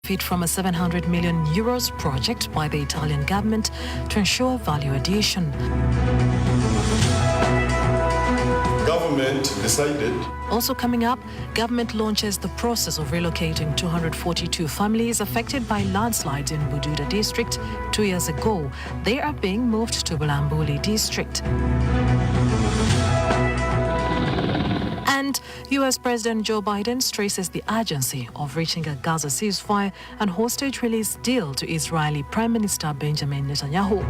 from a 700 million euros project by the Italian government to ensure value addition. Government decided. Also coming up, government launches the process of relocating 242 families affected by landslides in Bududa district 2 years ago. They are being moved to Bulambuli district. And US President Joe Biden stresses the urgency of reaching a Gaza ceasefire and hostage release deal to Israeli Prime Minister Benjamin Netanyahu.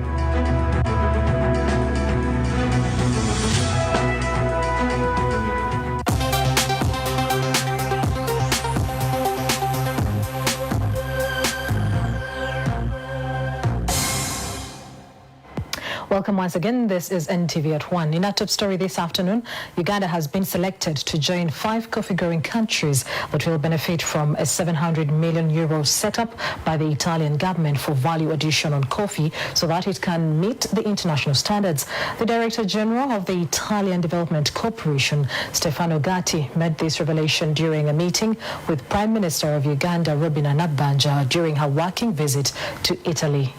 Welcome once again. This is NTV at 1. In our top story this afternoon, Uganda has been selected to join 5 coffee-growing countries that will benefit from a 700 million euro setup by the Italian government for value addition on coffee so that it can meet the international standards. The Director General of the Italian Development Corporation, Stefano Gatti, made this revelation during a meeting with Prime Minister of Uganda, Robina Nabbanja, during her working visit to Italy.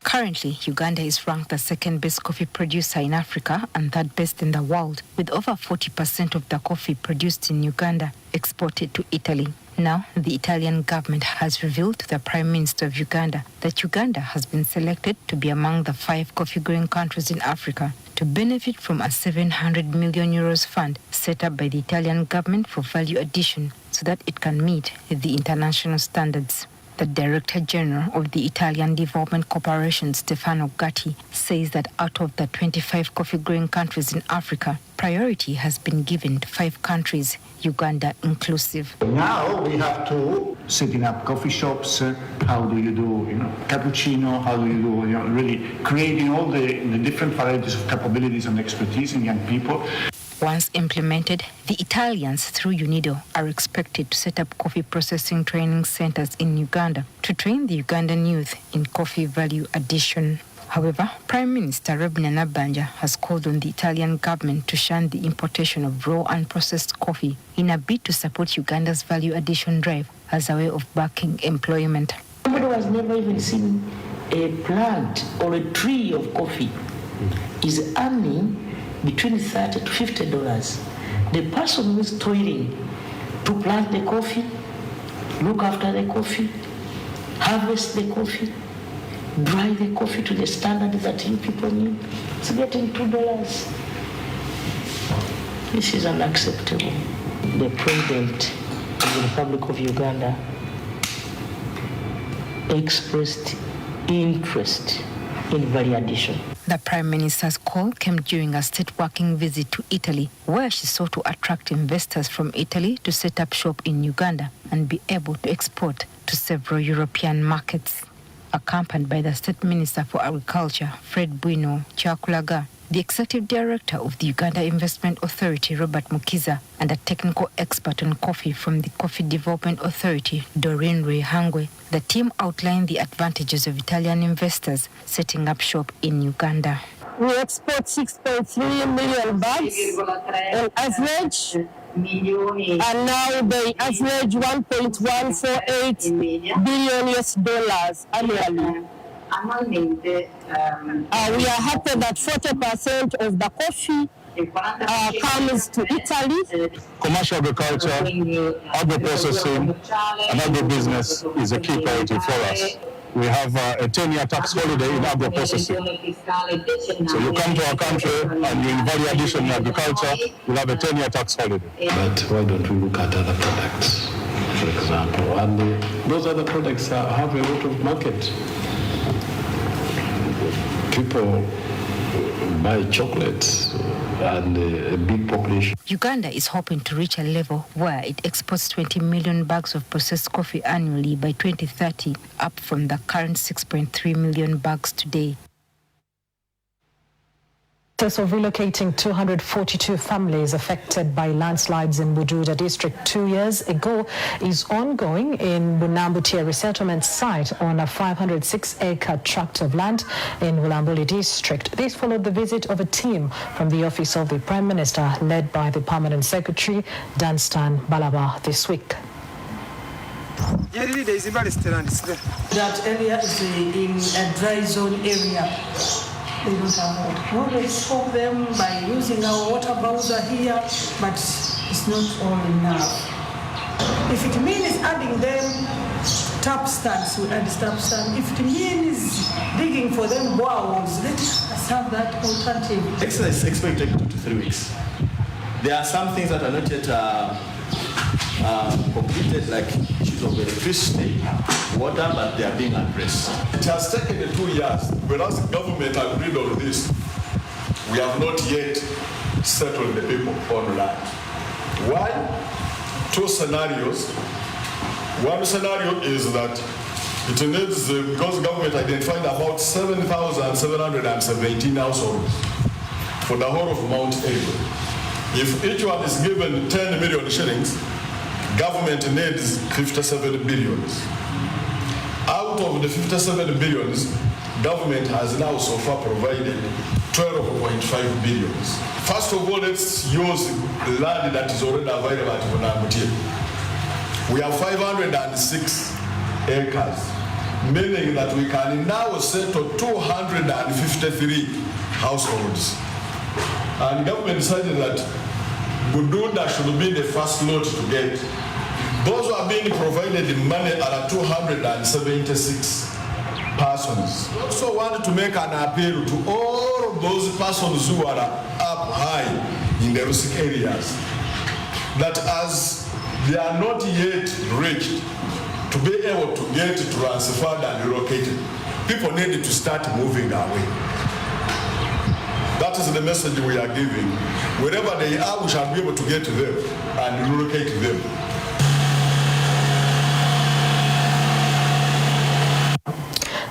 Currently, Uganda is ranked the second-best coffee producer in Africa and third-best in the world, with over 40% of the coffee produced in Uganda exported to Italy. Now, the Italian government has revealed to the Prime Minister of Uganda that Uganda has been selected to be among the 5 coffee-growing countries in Africa to benefit from a 700 million euros fund set up by the Italian government for value addition so that it can meet the international standards. The Director General of the Italian Development Corporation, Stefano Gatti, says that out of the 25 coffee-growing countries in Africa, priority has been given to 5 countries, Uganda inclusive. Now we have to setting up coffee shops. How do you do, cappuccino? How do you do, really creating all the different varieties of capabilities and expertise in young people. Once implemented, the Italians, through UNIDO, are expected to set up coffee processing training centers in Uganda to train the Ugandan youth in coffee value addition. However, Prime Minister Robina Nabbanja has called on the Italian government to shun the importation of raw and processed coffee in a bid to support Uganda's value addition drive as a way of backing employment. Somebody who has never even seen a plant or a tree of coffee is earning between $30 to $50. The person who is toiling to plant the coffee, look after the coffee, harvest the coffee, dry the coffee to the standard that you people need, is getting $2. This is unacceptable. The President of the Republic of Uganda expressed interest in value addition. The Prime Minister's call came during a state working visit to Italy, where she sought to attract investors from Italy to set up shop in Uganda and be able to export to several European markets. Accompanied by the State Minister for Agriculture, Fred Bwino Kyakulaga, the Executive Director of the Uganda Investment Authority, Robert Mukiza, and a technical expert on coffee from the Coffee Development Authority, Doreen Ruihangwe, the team outlined the advantages of Italian investors setting up shop in Uganda. We export 6.3 million bags on average, and now they average $1.148 billion annually. We are happy that 40% of the coffee comes to Italy. Commercial agriculture, agro-processing, and agribusiness is a key priority for us. We have a 10-year tax holiday in agro-processing. So you come to our country and you in value addition in agriculture, you'll have a 10-year tax holiday. But why don't we look at other products, for example? And those other products have a lot of market. People buy chocolates and a big population. Uganda is hoping to reach a level where it exports 20 million bags of processed coffee annually by 2030, up from the current 6.3 million bags today. Process of relocating 242 families affected by landslides in Bududa district 2 years ago is ongoing in Bunambutia resettlement site on a 506-acre tract of land in Bulambuli district. This followed the visit of a team from the office of the Prime Minister led by the Permanent Secretary Danstan Balaba this week. That area is in a dry zone area. They don't have water. We always solve them by using our water bowser here, but it's not all enough. If it means adding them tap stands, we add tap stand. If it means digging for them wells, let us have that alternative. Exercise is expected 2 to 3 weeks. There are some things that are not yet completed, like issues of electricity, water, but they are being addressed. It has taken 2 years, whereas the government agreed on this. We have not yet settled the people on land. Why? 2 scenarios. One scenario is that it needs, because the government identified about 7,717 households for the whole of Mount Elgon. If each one is given 10 million shillings, government needs 57 billions. Out of the 57 billions, government has now so far provided 12.5 billions. First of all, let's use land that is already available at Bonamutia. We have 506 acres, meaning that we can now settle 253 households. And government decided that Budunda should be the first lot to get. Those who are being provided money are 276 persons. We also want to make an appeal to all of those persons who are up high in the risk areas, that as they are not yet reached to be able to get transferred and relocated, people need to start moving away. That is the message we are giving. Wherever they are, we shall be able to get to them and relocate them.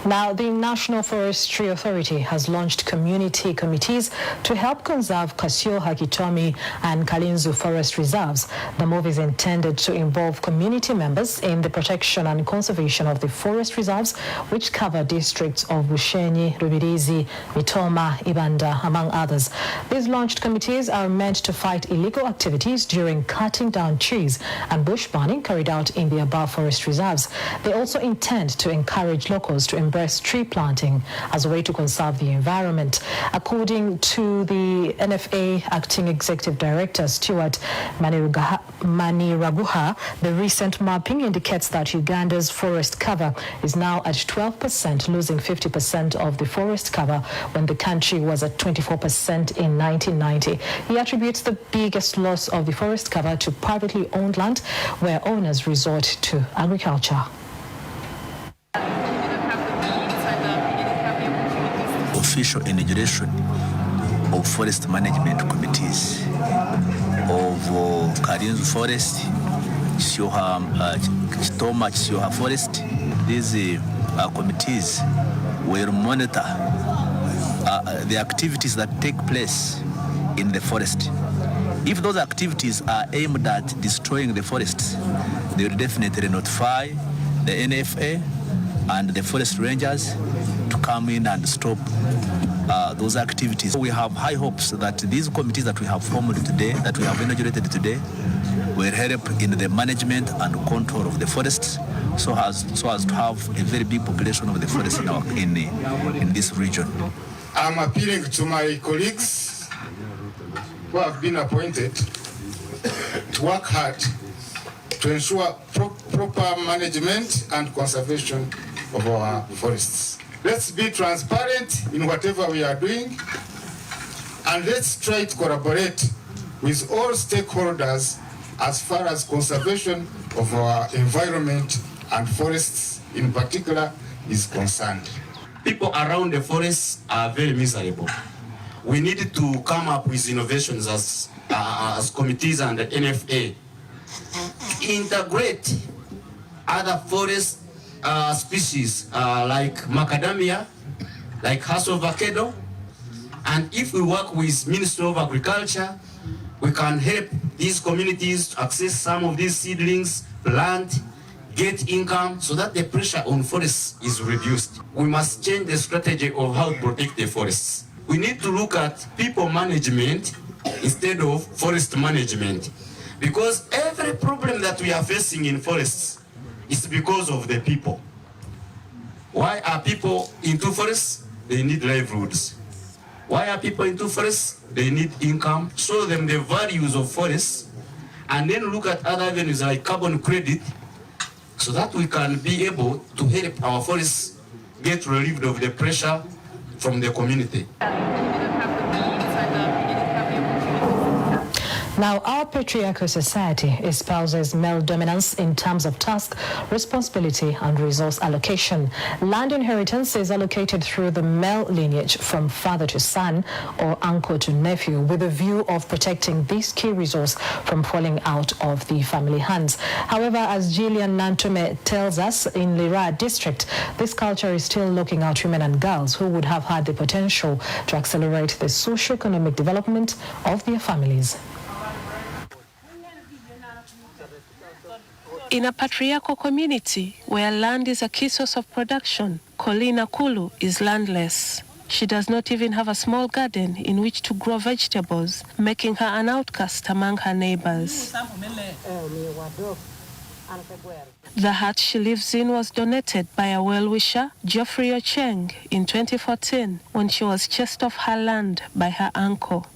Now, the National Forestry Authority has launched community committees to help conserve Kasioha, Kitomi and Kalinzu forest reserves. The move is intended to involve community members in the protection and conservation of the forest reserves, which cover districts of Bushenyi, Rubirizi, Mitoma, Ibanda, among others. These launched committees are meant to fight illegal activities during cutting down trees and bush burning carried out in the above forest reserves. They also intend to encourage locals to embrace tree planting as a way to conserve the environment. According to the NFA Acting Executive Director Stuart Maniraguha, the recent mapping indicates that Uganda's forest cover is now at 12%, losing 50% of the forest cover when the country was at 24% in 1990. He attributes the biggest loss of the forest cover to privately owned land, where owners resort to agriculture. Official inauguration of forest management committees of Kalinzu Forest, Kitoma, Kisioha Forest. These committees will monitor the activities that take place in the forest. If those activities are aimed at destroying the forests, they will definitely notify the NFA and the forest rangers to come in and stop those activities. We have high hopes that these committees that we have formed today, that we have inaugurated today, will help in the management and control of the forests, so as to have a very big population of the forest in this region. I'm appealing to my colleagues who have been appointed to work hard to ensure proper management and conservation of our forests. Let's be transparent in whatever we are doing, and let's try to collaborate with all stakeholders as far as conservation of our environment and forests in particular is concerned. People around the forests are very miserable. We need to come up with innovations as committees and the NFA. Integrate other forest species like macadamia, like Hasselvakedo, and if we work with Ministry of Agriculture, we can help these communities to access some of these seedlings, plant, get income, so that the pressure on forests is reduced. We must change the strategy of how to protect the forests. We need to look at people management instead of forest management, because every problem that we are facing in forests It's because of the people. Why are people into forests? They need livelihoods. Why are people into forests? They need income. Show them the values of forests, and then look at other avenues like carbon credit, so that we can be able to help our forests get relieved of the pressure from the community. Now, our patriarchal society espouses male dominance in terms of task, responsibility, and resource allocation. Land inheritance is allocated through the male lineage from father to son or uncle to nephew, with a view of protecting this key resource from falling out of the family hands. However, as Gillian Nantume tells us, in Lira district, this culture is still looking out women and girls who would have had the potential to accelerate the socio-economic development of their families. In a patriarchal community where land is a key source of production, Colleen Akulu is landless. She does not even have a small garden in which to grow vegetables, making her an outcast among her neighbors. The hut she lives in was donated by a well-wisher, Geoffrey Ocheng, in 2014 when she was chased off her land by her uncle.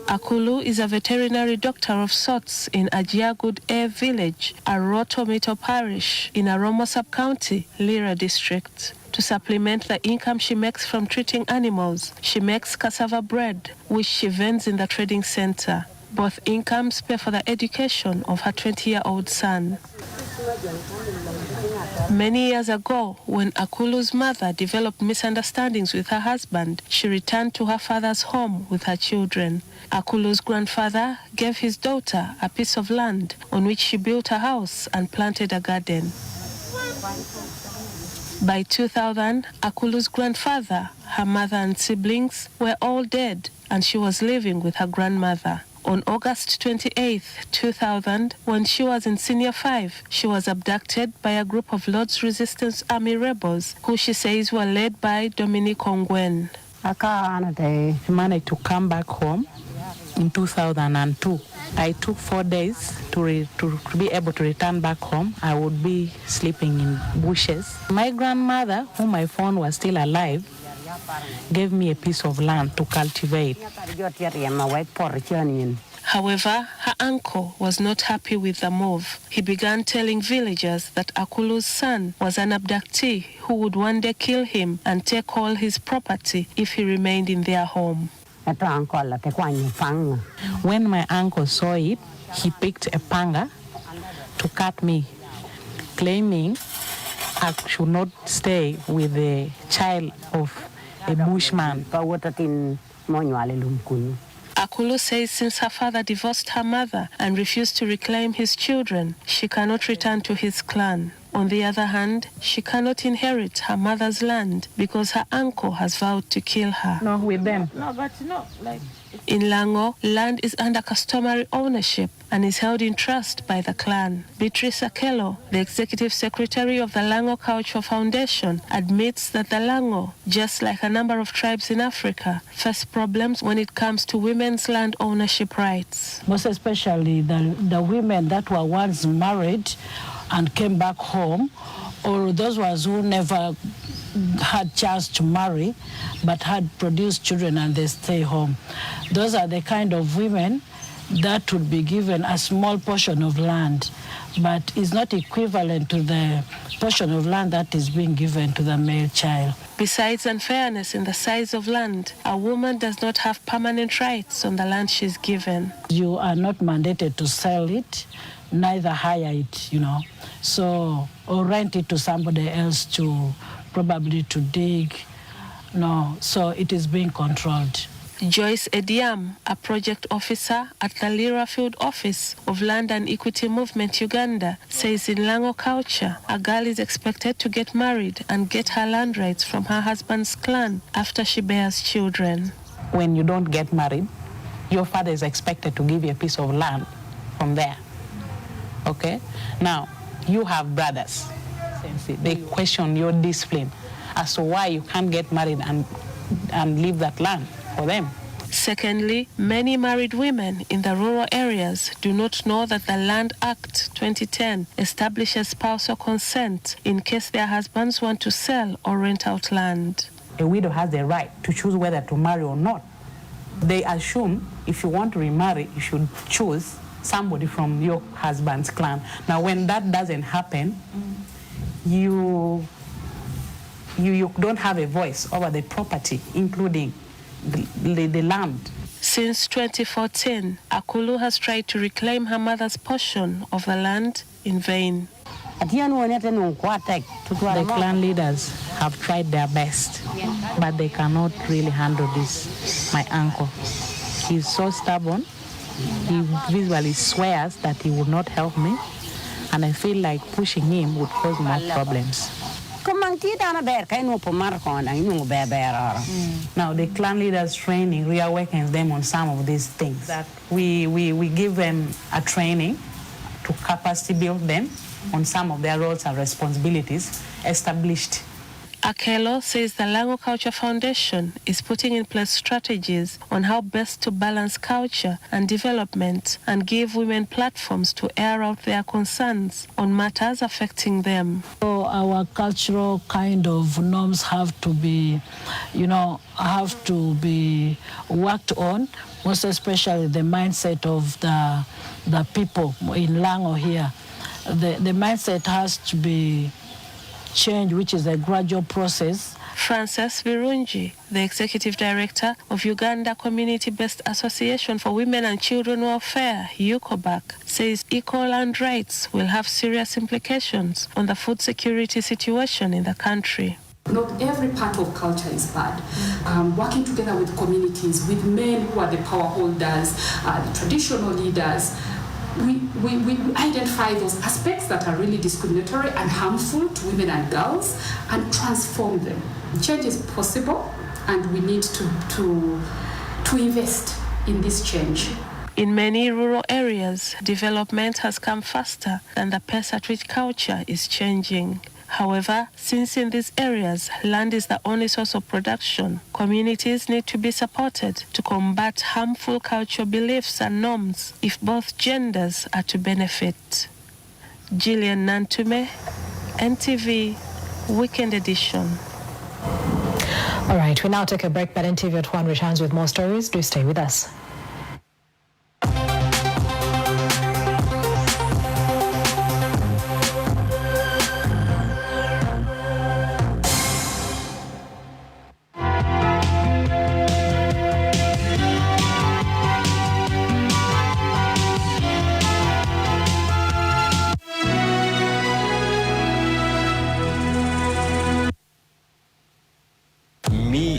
Akulu is a veterinary doctor of sorts in Ajiagud Air Village, a Rotomito parish in Aromo sub-county, Lira district. To supplement the income she makes from treating animals, she makes cassava bread, which she vends in the trading center. Both incomes pay for the education of her 20-year-old son. Many years ago, when Akulu's mother developed misunderstandings with her husband, she returned to her father's home with her children. Akulu's grandfather gave his daughter a piece of land on which she built a house and planted a garden. By 2000, Akulu's grandfather, her mother and siblings were all dead, and she was living with her grandmother. On August 28, 2000, when she was in Senior 5, she was abducted by a group of Lord's Resistance Army rebels who she says were led by Dominic Ongwen. I managed to come back home in 2002. I took 4 days to be able to return back home. I would be sleeping in bushes. My grandmother, whom I found was still alive, gave me a piece of land to cultivate. However, her uncle was not happy with the move. He began telling villagers that Akulu's son was an abductee who would one day kill him and take all his property if he remained in their home. When my uncle saw it, he picked a panga to cut me, claiming I should not stay with the child of a bushman. Akulu says since her father divorced her mother and refused to reclaim his children, she cannot return to his clan. On the other hand, she cannot inherit her mother's land because her uncle has vowed to kill her. No, with them. In Lango, land is under customary ownership and is held in trust by the clan. Beatrice Akelo, the executive secretary of the Lango Cultural Foundation, admits that the Lango, just like a number of tribes in Africa, face problems when it comes to women's land ownership rights. Most especially the women that were once married and came back home, or those ones who never had chance to marry but had produced children and they stay home. Those are the kind of women that would be given a small portion of land, but is not equivalent to the portion of land that is being given to the male child. Besides unfairness in the size of land, a woman does not have permanent rights on the land she's given. You are not mandated to sell it, neither hire it, so, or rent it to somebody else to probably to dig. No, so it is being controlled. Joyce Ediam, a project officer at the Lira Field Office of Land and Equity Movement Uganda, says in Lango culture, a girl is expected to get married and get her land rights from her husband's clan after she bears children. When you don't get married, your father is expected to give you a piece of land from there. Okay? Now, you have brothers. They question your discipline as to why you can't get married and leave that land for them. Secondly, many married women in the rural areas do not know that the Land Act 2010 establishes spousal consent in case their husbands want to sell or rent out land. A widow has the right to choose whether to marry or not. They assume if you want to remarry, you should choose somebody from your husband's clan. Now, when that doesn't happen, you don't have a voice over the property, including the land. Since 2014, Akulu has tried to reclaim her mother's portion of the land in vain. The clan leaders have tried their best, but they cannot really handle this. My uncle, he's so stubborn. He visually swears that he will not help me, and I feel like pushing him would cause more problems. Now, the clan leaders training reawakens them on some of these things. That we give them a training to capacity build them on some of their roles and responsibilities established. Akelo says the Lango Culture Foundation is putting in place strategies on how best to balance culture and development and give women platforms to air out their concerns on matters affecting them. So our cultural kind of norms have to be, worked on, most especially the mindset of the people in Lango here. The mindset has to be change, which is a gradual process. Frances Virungi, the Executive Director of Uganda Community-Based Association for Women and Children Welfare, UCOBAC, says equal land rights will have serious implications on the food security situation in the country. Not every part of culture is bad. Working together with communities, with men who are the power holders, the traditional leaders, we identify those aspects that are really discriminatory and harmful to women and girls and transform them. Change is possible, and we need to invest in this change. In many rural areas, development has come faster than the pace at which culture is changing. However, since in these areas land is the only source of production, communities need to be supported to combat harmful cultural beliefs and norms if both genders are to benefit. Gillian Nantume, NTV, Weekend Edition. All right, we now take a break, but NTV at 1 returns with more stories. Do stay with us.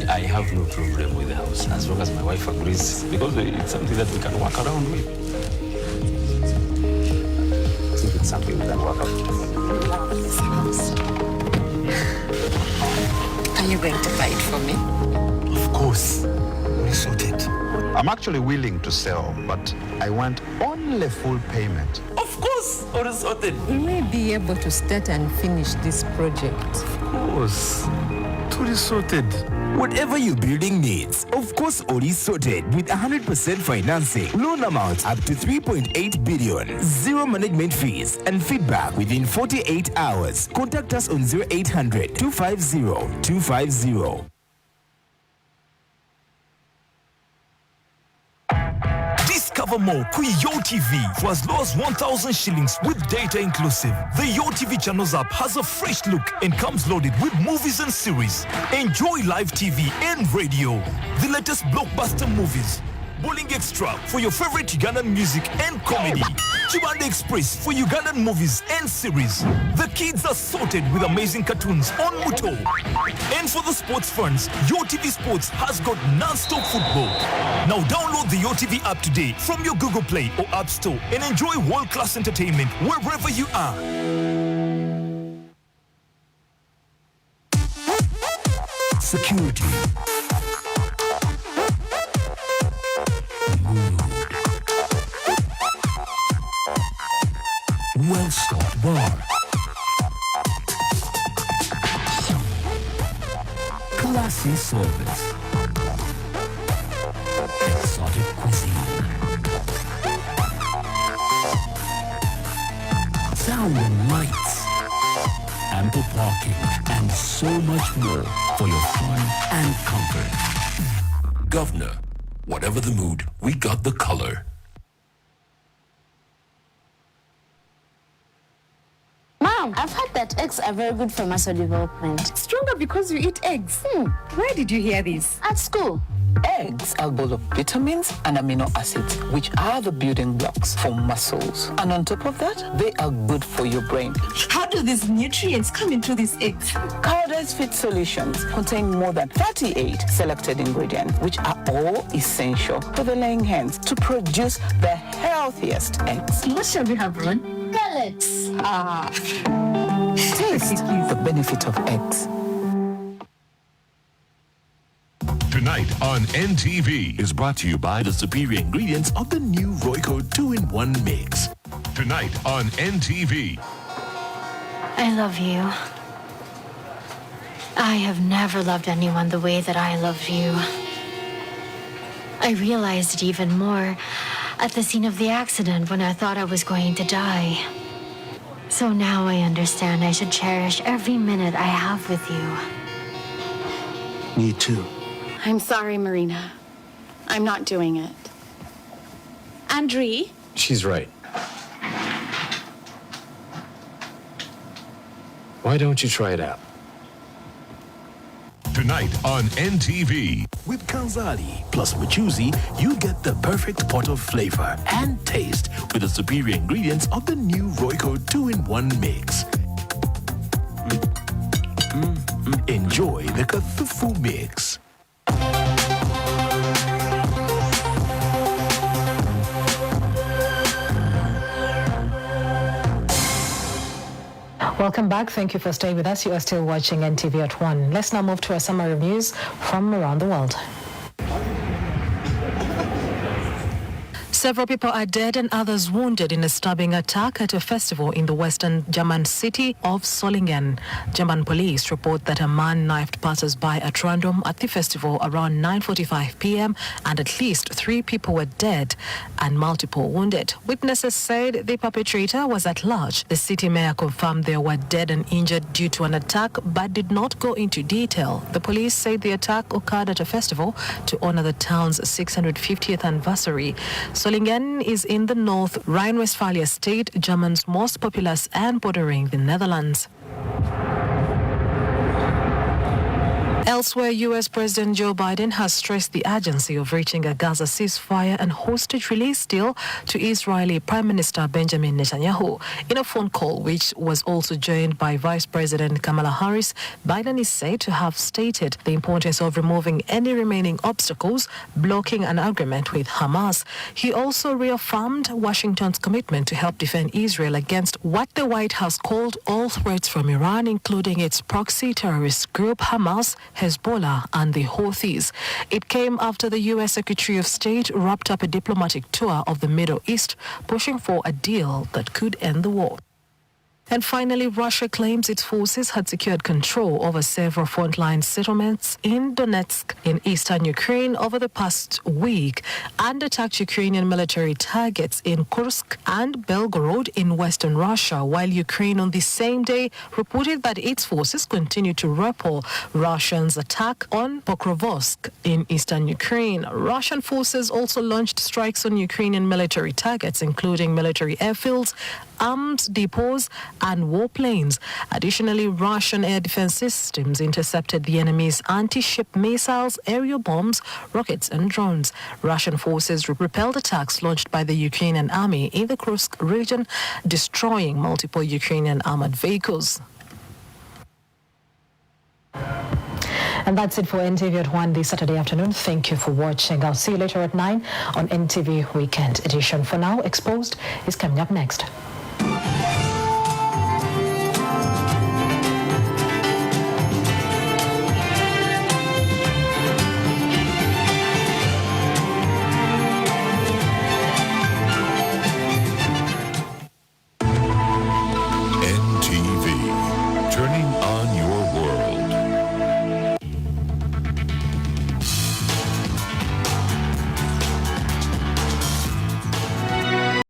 I have no problem with the house as long as my wife agrees, because it's something that we can work around with. I think it's something we can work out. Are you going to buy it for me? Of course. We sorted. I'm actually willing to sell, but I want only full payment. Of course, all sorted. We may be able to start and finish this project. Of course. Totally sorted. Whatever your building needs, of course, Ori sorted with 100% financing, loan amount up to 3.8 billion, zero management fees, and feedback within 48 hours. Contact us on 0800 250 250. Discover more with YoTV for as low as 1,000 shillings with data inclusive. The YoTV Channels app has a fresh look and comes loaded with movies and series. Enjoy live TV and radio, the latest blockbuster movies, Bowling Extra for your favorite Ugandan music and comedy, Chibanda Express for Ugandan movies and series. The kids are sorted with amazing cartoons on Muto. And for the sports fans, YoTV Sports has got non-stop football. Now download the YoTV app today from your Google Play or App Store and enjoy world-class entertainment wherever you are. Security. Well-stocked bar. Classy service. exotic cuisine. Sound and lights, ample parking, and so much more for your fun and comfort. Governor, whatever the mood, we got the color. Mom, I've heard that eggs are very good for muscle development. Stronger because you eat eggs. Where did you hear this? At school. Eggs are full of vitamins and amino acids, which are the building blocks for muscles. And on top of that, they are good for your brain. How do these nutrients come into these eggs? Koudijs Fit Solutions contain more than 38 selected ingredients, which are all essential for the laying hens to produce the healthiest eggs. What shall we have, Ron? Pellets. Taste the benefit of eggs. Tonight on NTV is brought to you by the superior ingredients of the new Royco 2-in-1 mix. Tonight on NTV. I love you. I have never loved anyone the way that I love you. I realized it even more at the scene of the accident when I thought I was going to die. So now I understand I should cherish every minute I have with you. Me too. I'm sorry, Marina. I'm not doing it. Andre? She's right. Why don't you try it out? Tonight on NTV. With Kanzali plus Machuzi, you get the perfect pot of flavor and taste with the superior ingredients of the new Royco 2-in-1 mix. Enjoy the Kathufu mix. Welcome back. Thank you for staying with us. You are still watching NTV at 1. Let's now move to a summary of news from around the world. Several people are dead and others wounded in a stabbing attack at a festival in the western German city of Solingen. German police report that a man knifed passers-by at random at the festival around 9:45 p.m. and at least 3 people were dead and multiple wounded. Witnesses said the perpetrator was at large. The city mayor confirmed there were dead and injured due to an attack but did not go into detail. The police said the attack occurred at a festival to honor the town's 650th anniversary. Solingen is in the North Rhine-Westphalia state, Germany's most populous and bordering the Netherlands. Elsewhere, U.S. President Joe Biden has stressed the urgency of reaching a Gaza ceasefire and hostage release deal to Israeli Prime Minister Benjamin Netanyahu. In a phone call, which was also joined by Vice President Kamala Harris, Biden is said to have stated the importance of removing any remaining obstacles blocking an agreement with Hamas. He also reaffirmed Washington's commitment to help defend Israel against what the White House called all threats from Iran, including its proxy terrorist group Hamas, Hezbollah and the Houthis. It came after the U.S. Secretary of State wrapped up a diplomatic tour of the Middle East, pushing for a deal that could end the war. And finally, Russia claims its forces had secured control over several frontline settlements in Donetsk in eastern Ukraine over the past week and attacked Ukrainian military targets in Kursk and Belgorod in western Russia, while Ukraine on the same day reported that its forces continued to repel Russia's attack on Pokrovsk in eastern Ukraine. Russian forces also launched strikes on Ukrainian military targets, including military airfields, arms depots and warplanes. Additionally, Russian air defense systems intercepted the enemy's anti-ship missiles, aerial bombs, rockets and drones. Russian forces repelled attacks launched by the Ukrainian army in the Kursk region, destroying multiple Ukrainian armored vehicles. And that's it for NTV at 1 this Saturday afternoon. Thank you for watching. I'll see you later at 9 on NTV Weekend Edition. For now, Exposed is coming up next.